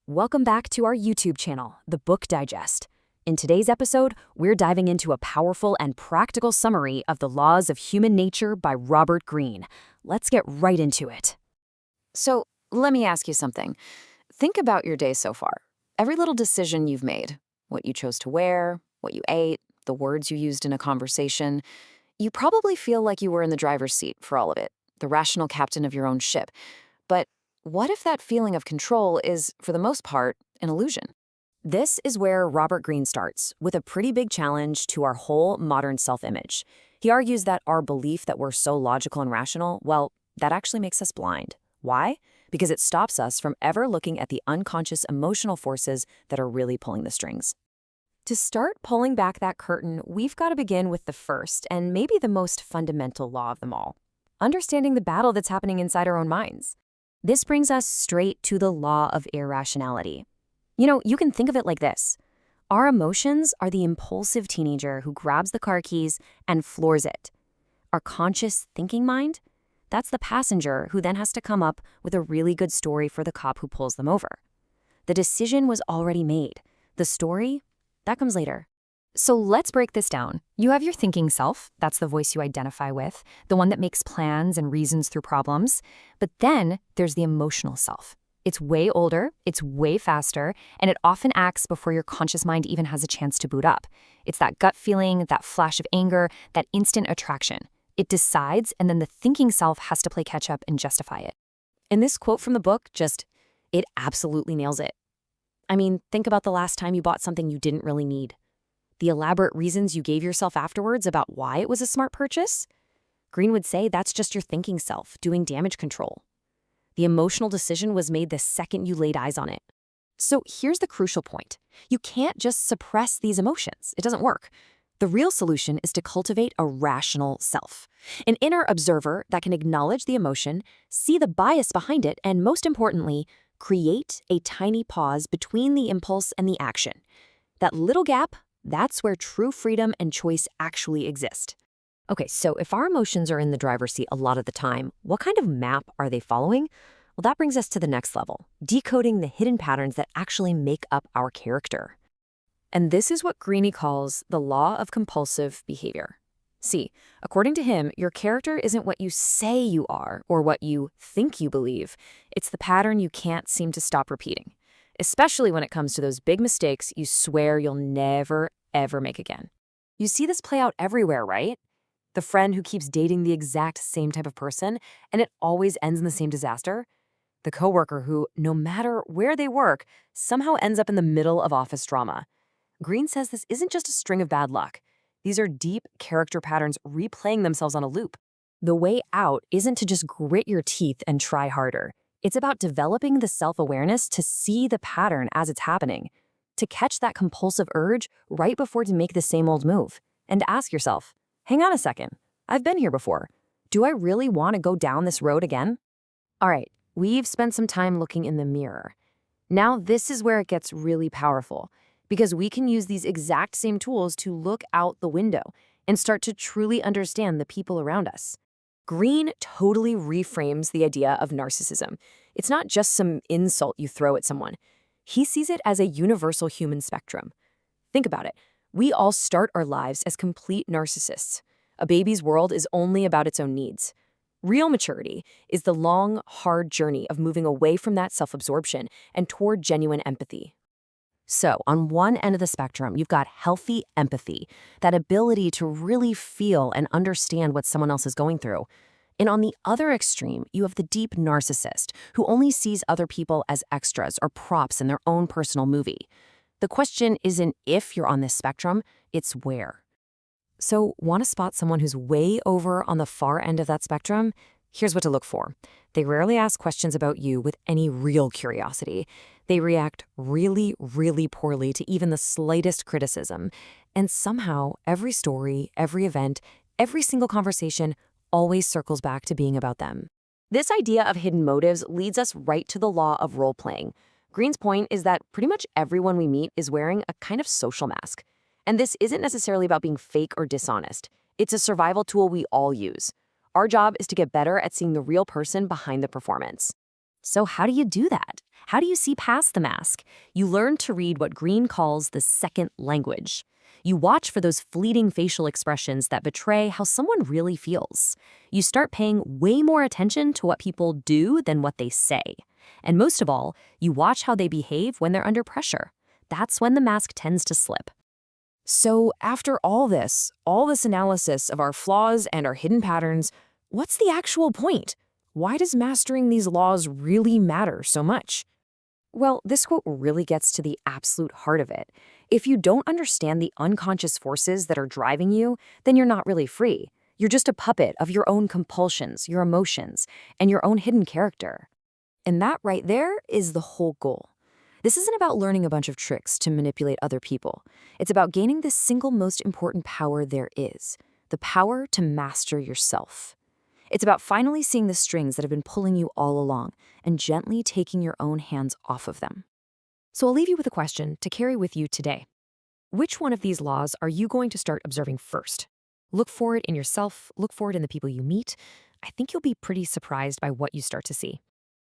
Welcome back to our YouTube channel, The Book Digest. In today's episode, we're diving into a powerful and practical summary of The Laws of Human Nature by Robert Greene. Let's get right into it. So, let me ask you something. Think about your day so far. Every little decision you've made, what you chose to wear, what you ate, the words you used in a conversation, you probably feel like you were in the driver's seat for all of it, the rational captain of your own ship. But what if that feeling of control is, for the most part, an illusion? This is where Robert Greene starts, with a pretty big challenge to our whole modern self-image. He argues that our belief that we're so logical and rational, well, that actually makes us blind. Why? Because it stops us from ever looking at the unconscious emotional forces that are really pulling the strings. To start pulling back that curtain, we've got to begin with the first and maybe the most fundamental law of them all: understanding the battle that's happening inside our own minds. This brings us straight to the law of irrationality. You can think of it like this. Our emotions are the impulsive teenager who grabs the car keys and floors it. Our conscious thinking mind, that's the passenger who then has to come up with a really good story for the cop who pulls them over. The decision was already made. The story, that comes later. So let's break this down. You have your thinking self, that's the voice you identify with, the one that makes plans and reasons through problems. But then there's the emotional self. It's way older, it's way faster, and it often acts before your conscious mind even has a chance to boot up. It's that gut feeling, that flash of anger, that instant attraction. It decides, and then the thinking self has to play catch up and justify it. And this quote from the book it absolutely nails it. I mean, think about the last time you bought something you didn't really need. The elaborate reasons you gave yourself afterwards about why it was a smart purchase? Greene would say that's just your thinking self doing damage control. The emotional decision was made the second you laid eyes on it. So here's the crucial point. You can't just suppress these emotions. It doesn't work. The real solution is to cultivate a rational self, an inner observer that can acknowledge the emotion, see the bias behind it, and most importantly, create a tiny pause between the impulse and the action. That little gap, that's where true freedom and choice actually exist. Okay, so if our emotions are in the driver's seat a lot of the time, what kind of map are they following? Well, that brings us to the next level, decoding the hidden patterns that actually make up our character. And this is what Greene calls the law of compulsive behavior. See, according to him, your character isn't what you say you are or what you think you believe. It's the pattern you can't seem to stop repeating, especially when it comes to those big mistakes you swear you'll never, ever make again. You see this play out everywhere, right? The friend who keeps dating the exact same type of person, and it always ends in the same disaster. The coworker who, no matter where they work, somehow ends up in the middle of office drama. Greene says this isn't just a string of bad luck. These are deep character patterns replaying themselves on a loop. The way out isn't to just grit your teeth and try harder. It's about developing the self-awareness to see the pattern as it's happening, to catch that compulsive urge right before to make the same old move, and to ask yourself, hang on a second, I've been here before. Do I really want to go down this road again? All right, we've spent some time looking in the mirror. Now this is where it gets really powerful, because we can use these exact same tools to look out the window and start to truly understand the people around us. Greene totally reframes the idea of narcissism. It's not just some insult you throw at someone. He sees it as a universal human spectrum. Think about it. We all start our lives as complete narcissists. A baby's world is only about its own needs. Real maturity is the long, hard journey of moving away from that self-absorption and toward genuine empathy. So, on one end of the spectrum, you've got healthy empathy, that ability to really feel and understand what someone else is going through. And on the other extreme, you have the deep narcissist, who only sees other people as extras or props in their own personal movie. The question isn't if you're on this spectrum, it's where. So, want to spot someone who's way over on the far end of that spectrum? Here's what to look for. They rarely ask questions about you with any real curiosity. They react really, really poorly to even the slightest criticism. And somehow, every story, every event, every single conversation always circles back to being about them. This idea of hidden motives leads us right to the law of role-playing. Greene's point is that pretty much everyone we meet is wearing a kind of social mask. And this isn't necessarily about being fake or dishonest. It's a survival tool we all use. Our job is to get better at seeing the real person behind the performance. So how do you do that? How do you see past the mask? You learn to read what Greene calls the second language. You watch for those fleeting facial expressions that betray how someone really feels. You start paying way more attention to what people do than what they say. And most of all, you watch how they behave when they're under pressure. That's when the mask tends to slip. So, after all this analysis of our flaws and our hidden patterns, what's the actual point? Why does mastering these laws really matter so much? Well, this quote really gets to the absolute heart of it. If you don't understand the unconscious forces that are driving you, then you're not really free. You're just a puppet of your own compulsions, your emotions, and your own hidden character. And that right there is the whole goal. This isn't about learning a bunch of tricks to manipulate other people. It's about gaining the single most important power there is, the power to master yourself. It's about finally seeing the strings that have been pulling you all along and gently taking your own hands off of them. So I'll leave you with a question to carry with you today. Which one of these laws are you going to start observing first? Look for it in yourself, look for it in the people you meet. I think you'll be pretty surprised by what you start to see.